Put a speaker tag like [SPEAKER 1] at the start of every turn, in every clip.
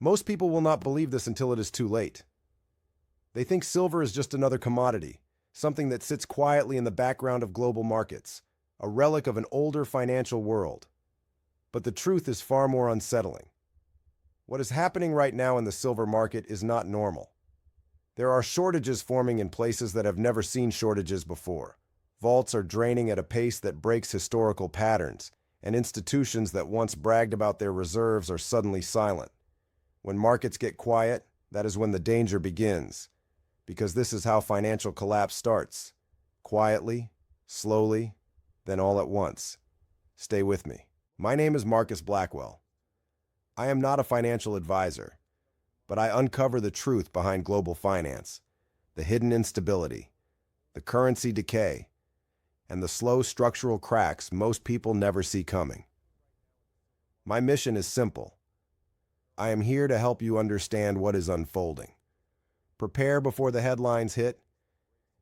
[SPEAKER 1] Most people will not believe this until it is too late. They think silver is just another commodity, something that sits quietly in the background of global markets, a relic of an older financial world. But the truth is far more unsettling. What is happening right now in the silver market is not normal. There are shortages forming in places that have never seen shortages before. Vaults are draining at a pace that breaks historical patterns, and institutions that once bragged about their reserves are suddenly silent. When markets get quiet, that is when the danger begins, because this is how financial collapse starts. Quietly, slowly, then all at once. Stay with me. My name is Marcus Blackwell. I am not a financial advisor, but I uncover the truth behind global finance, the hidden instability, the currency decay, and the slow structural cracks most people never see coming. My mission is simple. I am here to help you understand what is unfolding. Prepare before the headlines hit,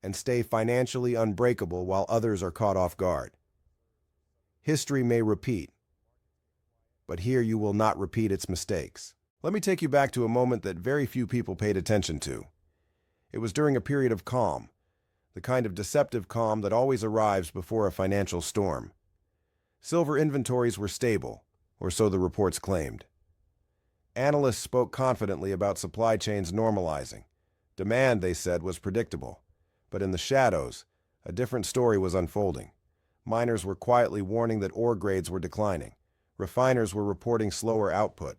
[SPEAKER 1] and stay financially unbreakable while others are caught off guard. History may repeat, but here you will not repeat its mistakes. Let me take you back to a moment that very few people paid attention to. It was during a period of calm, the kind of deceptive calm that always arrives before a financial storm. Silver inventories were stable, or so the reports claimed. Analysts spoke confidently about supply chains normalizing. Demand, they said, was predictable. But in the shadows, a different story was unfolding. Miners were quietly warning that ore grades were declining. Refiners were reporting slower output.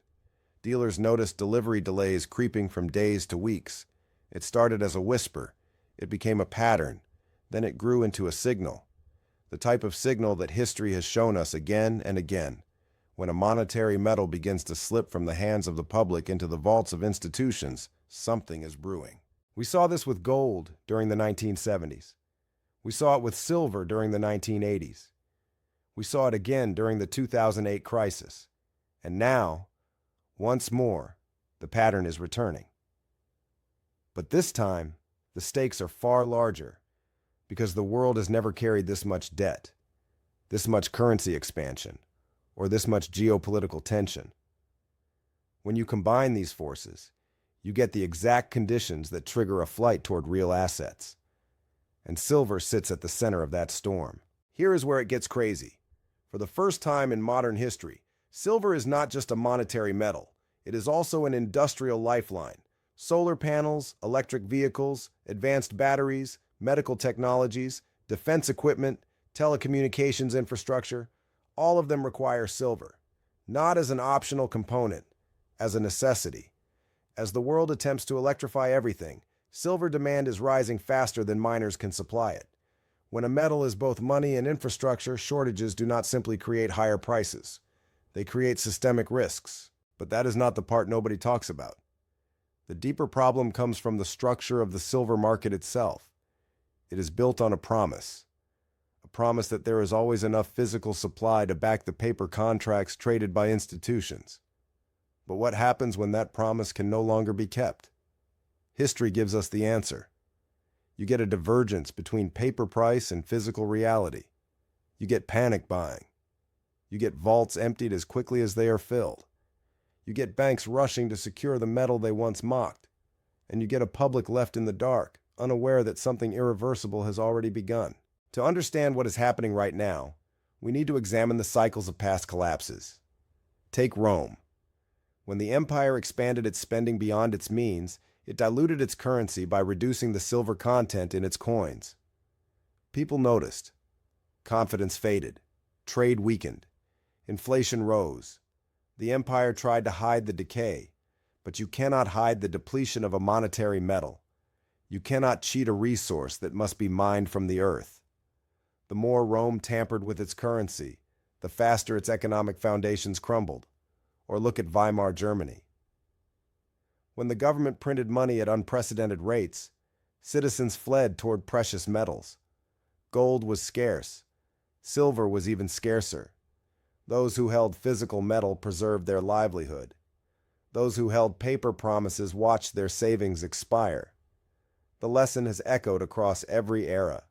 [SPEAKER 1] Dealers noticed delivery delays creeping from days to weeks. It started as a whisper. It became a pattern. Then it grew into a signal. The type of signal that history has shown us again and again. When a monetary metal begins to slip from the hands of the public into the vaults of institutions, something is brewing. We saw this with gold during the 1970s. We saw it with silver during the 1980s. We saw it again during the 2008 crisis. And now, once more, the pattern is returning. But this time, the stakes are far larger because the world has never carried this much debt, this much currency expansion, or this much geopolitical tension. When you combine these forces, you get the exact conditions that trigger a flight toward real assets. And silver sits at the center of that storm. Here is where it gets crazy. For the first time in modern history, silver is not just a monetary metal. It is also an industrial lifeline. Solar panels, electric vehicles, advanced batteries, medical technologies, defense equipment, telecommunications infrastructure, all of them require silver, not as an optional component, as a necessity. As the world attempts to electrify everything, silver demand is rising faster than miners can supply it. When a metal is both money and infrastructure, shortages do not simply create higher prices. They create systemic risks. But that is not the part nobody talks about. The deeper problem comes from the structure of the silver market itself. It is built on a promise that there is always enough physical supply to back the paper contracts traded by institutions. But what happens when that promise can no longer be kept? History gives us the answer. You get a divergence between paper price and physical reality. You get panic buying. You get vaults emptied as quickly as they are filled. You get banks rushing to secure the metal they once mocked. And you get a public left in the dark, unaware that something irreversible has already begun. To understand what is happening right now, we need to examine the cycles of past collapses. Take Rome. When the empire expanded its spending beyond its means, it diluted its currency by reducing the silver content in its coins. People noticed. Confidence faded. Trade weakened. Inflation rose. The empire tried to hide the decay, but you cannot hide the depletion of a monetary metal. You cannot cheat a resource that must be mined from the earth. The more Rome tampered with its currency, the faster its economic foundations crumbled. Or look at Weimar Germany. When the government printed money at unprecedented rates, citizens fled toward precious metals. Gold was scarce. Silver was even scarcer. Those who held physical metal preserved their livelihood. Those who held paper promises watched their savings expire. The lesson has echoed across every era.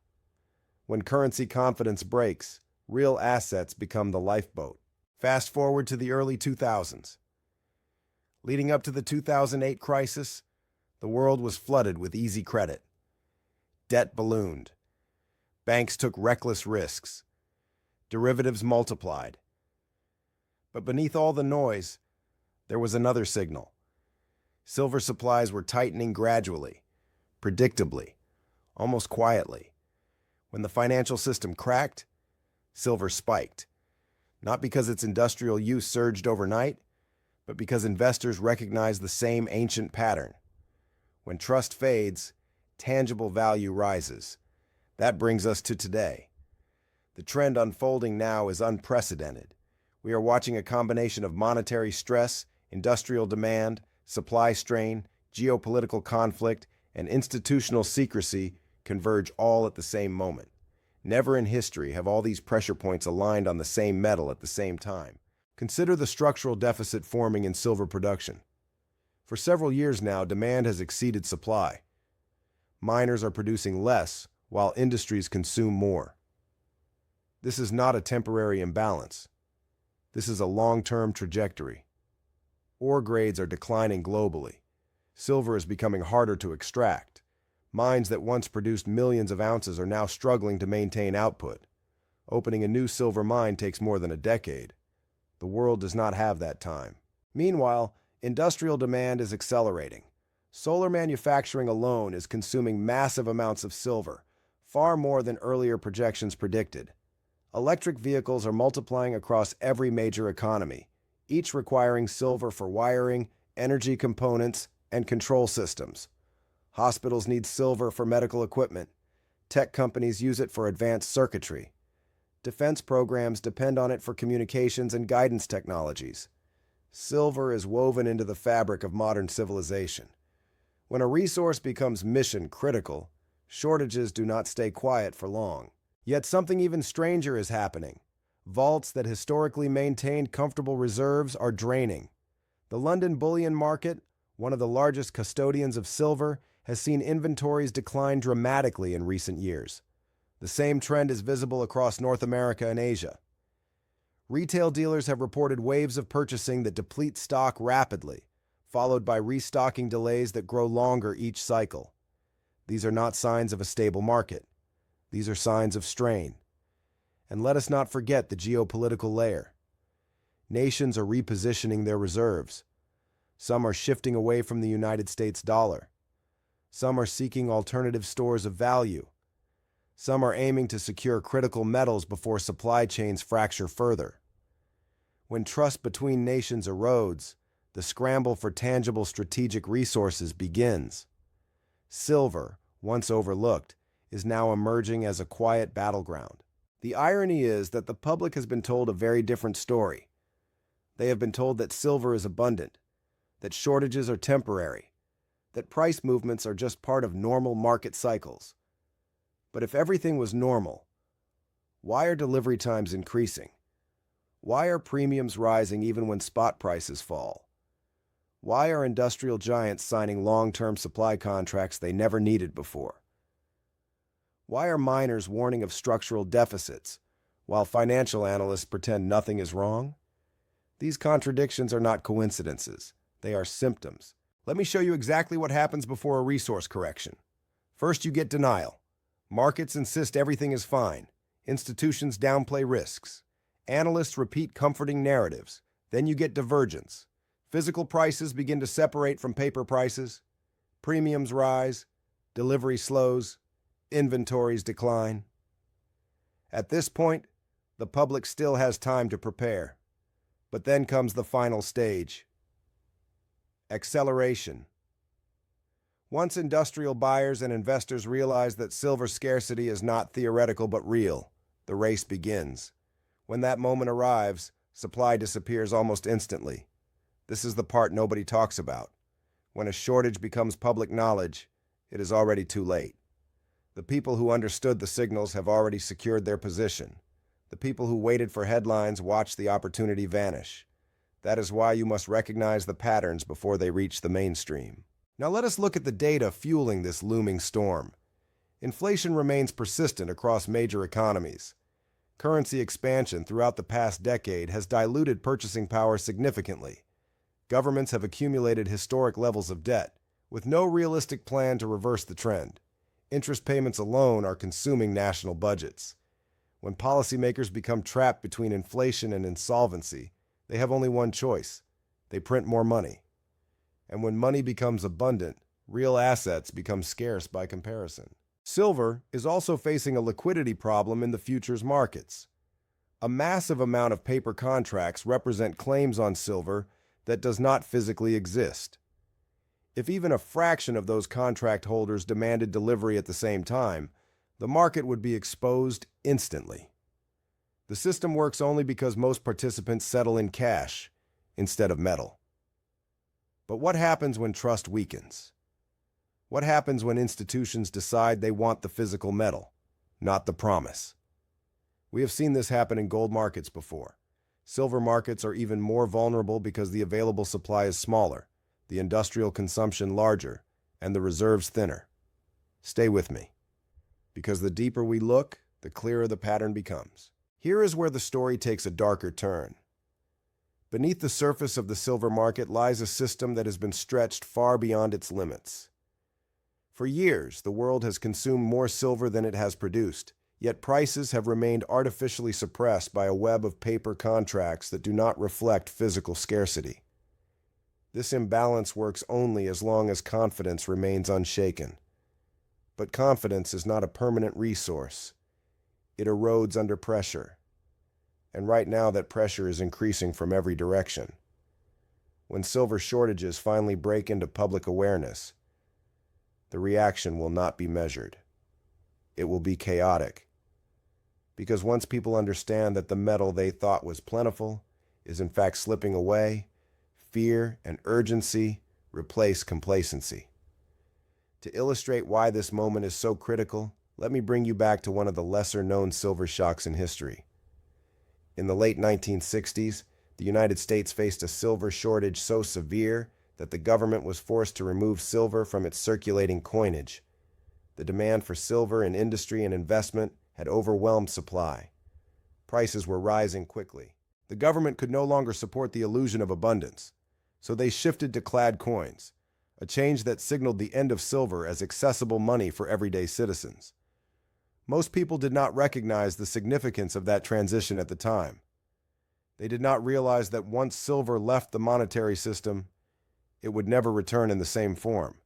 [SPEAKER 1] When currency confidence breaks, real assets become the lifeboat. Fast forward to the early 2000s. Leading up to the 2008 crisis, the world was flooded with easy credit. Debt ballooned. Banks took reckless risks. Derivatives multiplied. But beneath all the noise, there was another signal. Silver supplies were tightening gradually, predictably, almost quietly. When the financial system cracked, silver spiked. Not because its industrial use surged overnight, but because investors recognized the same ancient pattern. When trust fades, tangible value rises. That brings us to today. The trend unfolding now is unprecedented. We are watching a combination of monetary stress, industrial demand, supply strain, geopolitical conflict, and institutional secrecy converge all at the same moment. Never in history have all these pressure points aligned on the same metal at the same time. Consider the structural deficit forming in silver production. For several years now, demand has exceeded supply. Miners are producing less, while industries consume more. This is not a temporary imbalance. This is a long-term trajectory. Ore grades are declining globally. Silver is becoming harder to extract. Mines that once produced millions of ounces are now struggling to maintain output. Opening a new silver mine takes more than a decade. The world does not have that time. Meanwhile, industrial demand is accelerating. Solar manufacturing alone is consuming massive amounts of silver, far more than earlier projections predicted. Electric vehicles are multiplying across every major economy, each requiring silver for wiring, energy components, and control systems. Hospitals need silver for medical equipment. Tech companies use it for advanced circuitry. Defense programs depend on it for communications and guidance technologies. Silver is woven into the fabric of modern civilization. When a resource becomes mission critical, shortages do not stay quiet for long. Yet something even stranger is happening. Vaults that historically maintained comfortable reserves are draining. The London bullion market, one of the largest custodians of silver, has seen inventories decline dramatically in recent years. The same trend is visible across North America and Asia. Retail dealers have reported waves of purchasing that deplete stock rapidly, followed by restocking delays that grow longer each cycle. These are not signs of a stable market. These are signs of strain. And let us not forget the geopolitical layer. Nations are repositioning their reserves. Some are shifting away from the United States dollar. Some are seeking alternative stores of value. Some are aiming to secure critical metals before supply chains fracture further. When trust between nations erodes, the scramble for tangible strategic resources begins. Silver, once overlooked, is now emerging as a quiet battleground. The irony is that the public has been told a very different story. They have been told that silver is abundant, that shortages are temporary, that price movements are just part of normal market cycles. But if everything was normal, why are delivery times increasing? Why are premiums rising even when spot prices fall? Why are industrial giants signing long-term supply contracts they never needed before? Why are miners warning of structural deficits, while financial analysts pretend nothing is wrong? These contradictions are not coincidences. They are symptoms. Let me show you exactly what happens before a resource correction. First, you get denial. Markets insist everything is fine. Institutions downplay risks. Analysts repeat comforting narratives. Then you get divergence. Physical prices begin to separate from paper prices. Premiums rise. Delivery slows. Inventories decline. At this point, the public still has time to prepare. But then comes the final stage. Acceleration. Once industrial buyers and investors realize that silver scarcity is not theoretical but real, the race begins. When that moment arrives, supply disappears almost instantly. This is the part nobody talks about. When a shortage becomes public knowledge, it is already too late. The people who understood the signals have already secured their position. The people who waited for headlines watch the opportunity vanish. That is why you must recognize the patterns before they reach the mainstream. Now let us look at the data fueling this looming storm. Inflation remains persistent across major economies. Currency expansion throughout the past decade has diluted purchasing power significantly. Governments have accumulated historic levels of debt, with no realistic plan to reverse the trend. Interest payments alone are consuming national budgets. When policymakers become trapped between inflation and insolvency, they have only one choice. They print more money. And when money becomes abundant, real assets become scarce by comparison. Silver is also facing a liquidity problem in the futures markets. A massive amount of paper contracts represent claims on silver that does not physically exist. If even a fraction of those contract holders demanded delivery at the same time, the market would be exposed instantly. The system works only because most participants settle in cash instead of metal. But what happens when trust weakens? What happens when institutions decide they want the physical metal, not the promise? We have seen this happen in gold markets before. Silver markets are even more vulnerable because the available supply is smaller, the industrial consumption larger, and the reserves thinner. Stay with me, because the deeper we look, the clearer the pattern becomes. Here is where the story takes a darker turn. Beneath the surface of the silver market lies a system that has been stretched far beyond its limits. For years, the world has consumed more silver than it has produced, yet prices have remained artificially suppressed by a web of paper contracts that do not reflect physical scarcity. This imbalance works only as long as confidence remains unshaken. But confidence is not a permanent resource. It erodes under pressure. And right now that pressure is increasing from every direction. When silver shortages finally break into public awareness, the reaction will not be measured. It will be chaotic. Because once people understand that the metal they thought was plentiful is in fact slipping away, fear and urgency replace complacency. To illustrate why this moment is so critical, let me bring you back to one of the lesser-known silver shocks in history. In the late 1960s, the United States faced a silver shortage so severe that the government was forced to remove silver from its circulating coinage. The demand for silver in industry and investment had overwhelmed supply. Prices were rising quickly. The government could no longer support the illusion of abundance, so they shifted to clad coins, a change that signaled the end of silver as accessible money for everyday citizens. Most people did not recognize the significance of that transition at the time. They did not realize that once silver left the monetary system, it would never return in the same form.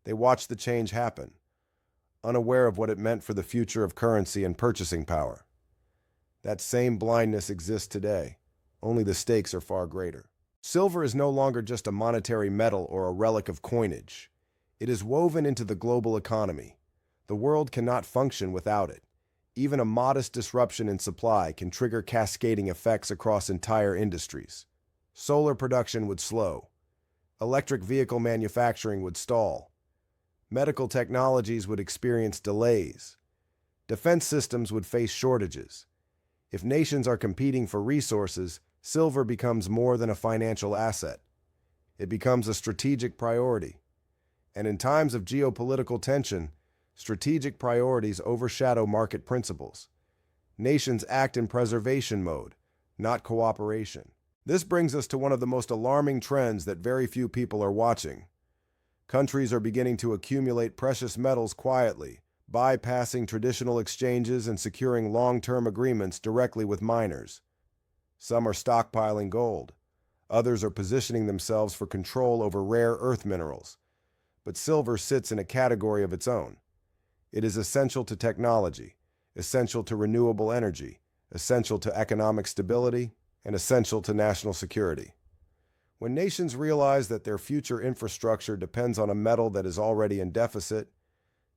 [SPEAKER 1] They watched the change happen, unaware of what it meant for the future of currency and purchasing power. That same blindness exists today, only the stakes are far greater. Silver is no longer just a monetary metal or a relic of coinage. It is woven into the global economy. The world cannot function without it. Even a modest disruption in supply can trigger cascading effects across entire industries. Solar production would slow. Electric vehicle manufacturing would stall. Medical technologies would experience delays. Defense systems would face shortages. If nations are competing for resources, silver becomes more than a financial asset. It becomes a strategic priority. And in times of geopolitical tension, strategic priorities overshadow market principles. Nations act in preservation mode, not cooperation. This brings us to one of the most alarming trends that very few people are watching. Countries are beginning to accumulate precious metals quietly, bypassing traditional exchanges and securing long-term agreements directly with miners. Some are stockpiling gold. Others are positioning themselves for control over rare earth minerals. But silver sits in a category of its own. It is essential to technology, essential to renewable energy, essential to economic stability, and essential to national security. When nations realize that their future infrastructure depends on a metal that is already in deficit,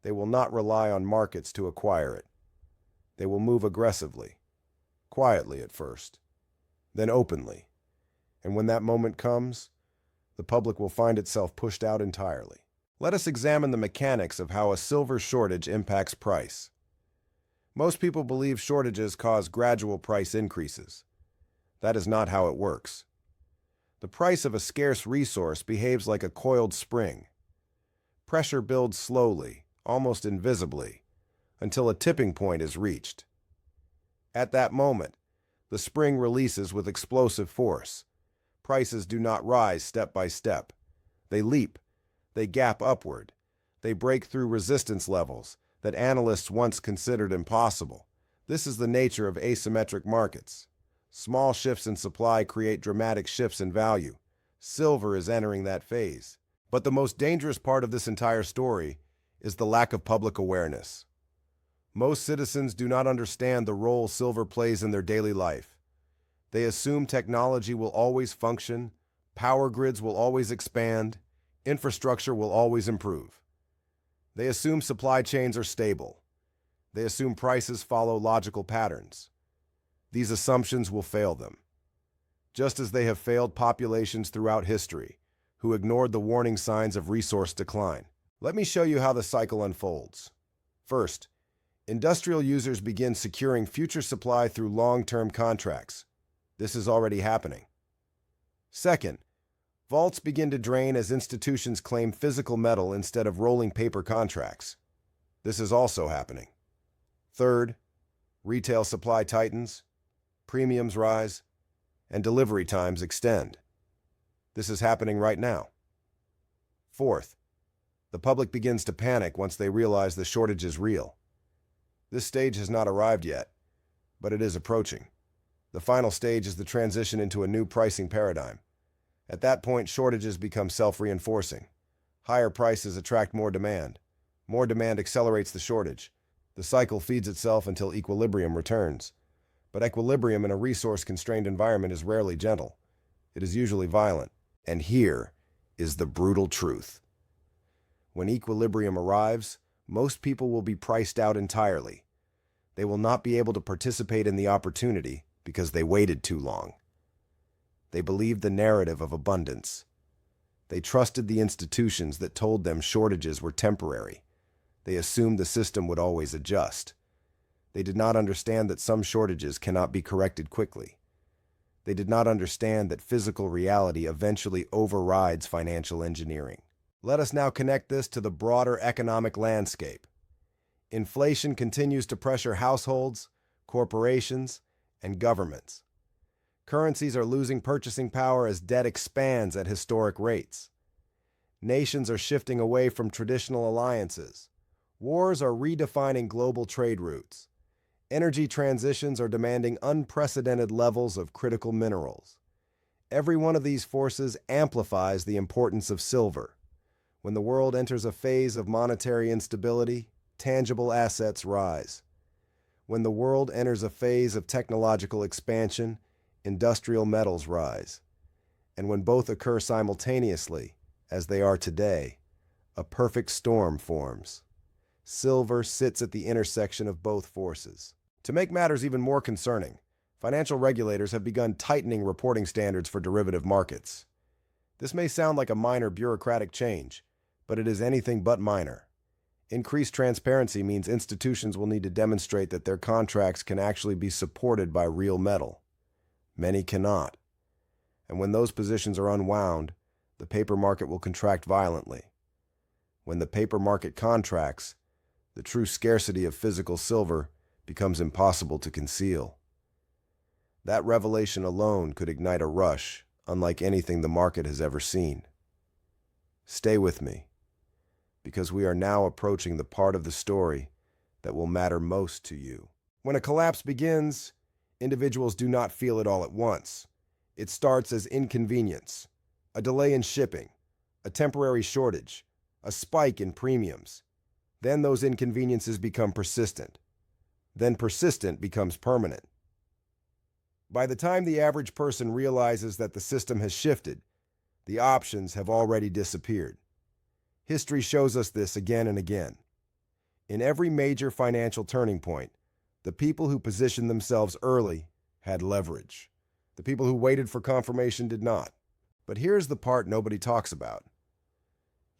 [SPEAKER 1] they will not rely on markets to acquire it. They will move aggressively, quietly at first, then openly. And when that moment comes, the public will find itself pushed out entirely. Let us examine the mechanics of how a silver shortage impacts price. Most people believe shortages cause gradual price increases. That is not how it works. The price of a scarce resource behaves like a coiled spring. Pressure builds slowly, almost invisibly, until a tipping point is reached. At that moment, the spring releases with explosive force. Prices do not rise step by step. They leap. They gap upward. They break through resistance levels that analysts once considered impossible. This is the nature of asymmetric markets. Small shifts in supply create dramatic shifts in value. Silver is entering that phase. But the most dangerous part of this entire story is the lack of public awareness. Most citizens do not understand the role silver plays in their daily life. They assume technology will always function, power grids will always expand, infrastructure will always improve. They assume supply chains are stable. They assume prices follow logical patterns. These assumptions will fail them, just as they have failed populations throughout history who ignored the warning signs of resource decline. Let me show you how the cycle unfolds. First, industrial users begin securing future supply through long-term contracts. This is already happening. Second, vaults begin to drain as institutions claim physical metal instead of rolling paper contracts. This is also happening. Third, retail supply tightens, premiums rise, and delivery times extend. This is happening right now. Fourth, the public begins to panic once they realize the shortage is real. This stage has not arrived yet, but it is approaching. The final stage is the transition into a new pricing paradigm. At that point, shortages become self-reinforcing. Higher prices attract more demand. More demand accelerates the shortage. The cycle feeds itself until equilibrium returns. But equilibrium in a resource-constrained environment is rarely gentle. It is usually violent. And here is the brutal truth. When equilibrium arrives, most people will be priced out entirely. They will not be able to participate in the opportunity because they waited too long. They believed the narrative of abundance. They trusted the institutions that told them shortages were temporary. They assumed the system would always adjust. They did not understand that some shortages cannot be corrected quickly. They did not understand that physical reality eventually overrides financial engineering. Let us now connect this to the broader economic landscape. Inflation continues to pressure households, corporations, and governments. Currencies are losing purchasing power as debt expands at historic rates. Nations are shifting away from traditional alliances. Wars are redefining global trade routes. Energy transitions are demanding unprecedented levels of critical minerals. Every one of these forces amplifies the importance of silver. When the world enters a phase of monetary instability, tangible assets rise. When the world enters a phase of technological expansion, industrial metals rise. And when both occur simultaneously, as they are today, a perfect storm forms. Silver sits at the intersection of both forces. To make matters even more concerning, financial regulators have begun tightening reporting standards for derivative markets. This may sound like a minor bureaucratic change, but it is anything but minor. Increased transparency means institutions will need to demonstrate that their contracts can actually be supported by real metal. Many cannot. And when those positions are unwound, the paper market will contract violently. When the paper market contracts, the true scarcity of physical silver becomes impossible to conceal. That revelation alone could ignite a rush unlike anything the market has ever seen. Stay with me, because we are now approaching the part of the story that will matter most to you. When a collapse begins, individuals do not feel it all at once. It starts as inconvenience, a delay in shipping, a temporary shortage, a spike in premiums. Then those inconveniences become persistent. Then persistent becomes permanent. By the time the average person realizes that the system has shifted, the options have already disappeared. History shows us this again and again. In every major financial turning point, the people who positioned themselves early had leverage. The people who waited for confirmation did not. But here's the part nobody talks about.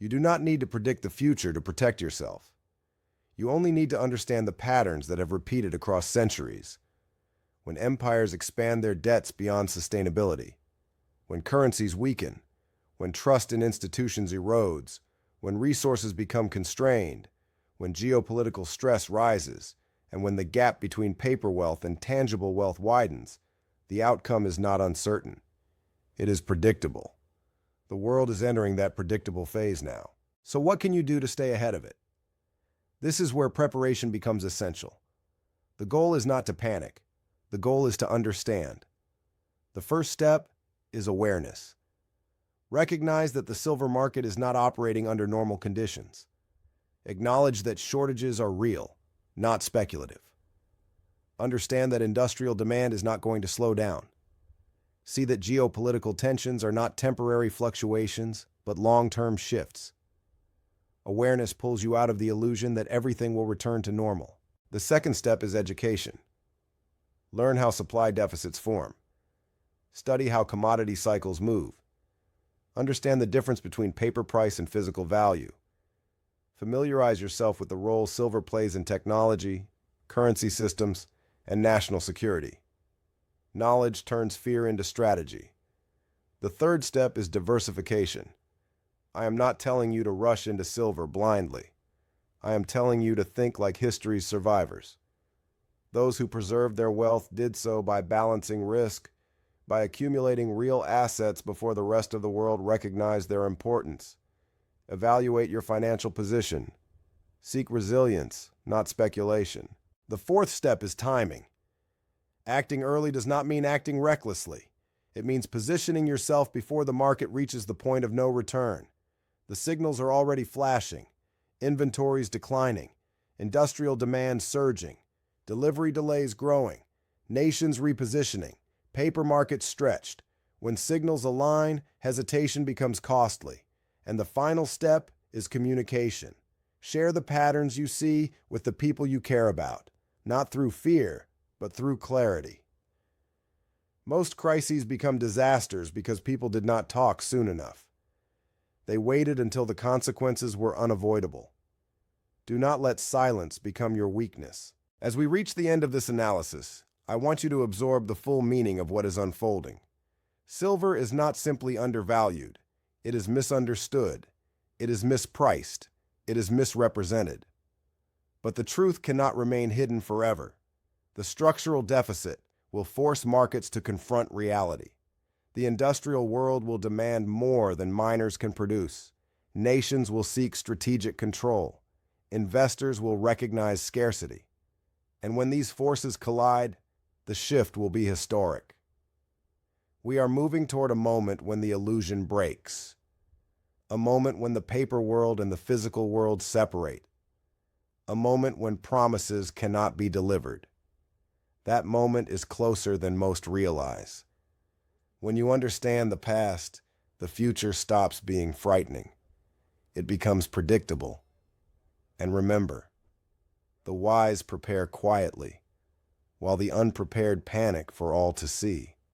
[SPEAKER 1] You do not need to predict the future to protect yourself. You only need to understand the patterns that have repeated across centuries. When empires expand their debts beyond sustainability, when currencies weaken, when trust in institutions erodes, when resources become constrained, when geopolitical stress rises, and when the gap between paper wealth and tangible wealth widens, the outcome is not uncertain. It is predictable. The world is entering that predictable phase now. So what can you do to stay ahead of it? This is where preparation becomes essential. The goal is not to panic. The goal is to understand. The first step is awareness. Recognize that the silver market is not operating under normal conditions. Acknowledge that shortages are real, not speculative. Understand that industrial demand is not going to slow down. See that geopolitical tensions are not temporary fluctuations, but long-term shifts. Awareness pulls you out of the illusion that everything will return to normal. The second step is education. Learn how supply deficits form. Study how commodity cycles move. Understand the difference between paper price and physical value. Familiarize yourself with the role silver plays in technology, currency systems, and national security. Knowledge turns fear into strategy. The third step is diversification. I am not telling you to rush into silver blindly. I am telling you to think like history's survivors. Those who preserved their wealth did so by balancing risk, by accumulating real assets before the rest of the world recognized their importance. Evaluate your financial position. Seek resilience, not speculation. The fourth step is timing. Acting early does not mean acting recklessly. It means positioning yourself before the market reaches the point of no return. The signals are already flashing. Inventories declining. Industrial demand surging. Delivery delays growing. Nations repositioning. Paper markets stretched. When signals align, hesitation becomes costly. And the final step is communication. Share the patterns you see with the people you care about, not through fear, but through clarity. Most crises become disasters because people did not talk soon enough. They waited until the consequences were unavoidable. Do not let silence become your weakness. As we reach the end of this analysis, I want you to absorb the full meaning of what is unfolding. Silver is not simply undervalued. It is misunderstood. It is mispriced. It is misrepresented. But the truth cannot remain hidden forever. The structural deficit will force markets to confront reality. The industrial world will demand more than miners can produce. Nations will seek strategic control. Investors will recognize scarcity. And when these forces collide, the shift will be historic. We are moving toward a moment when the illusion breaks. A moment when the paper world and the physical world separate. A moment when promises cannot be delivered. That moment is closer than most realize. When you understand the past, the future stops being frightening. It becomes predictable. And remember, the wise prepare quietly, while the unprepared panic for all to see.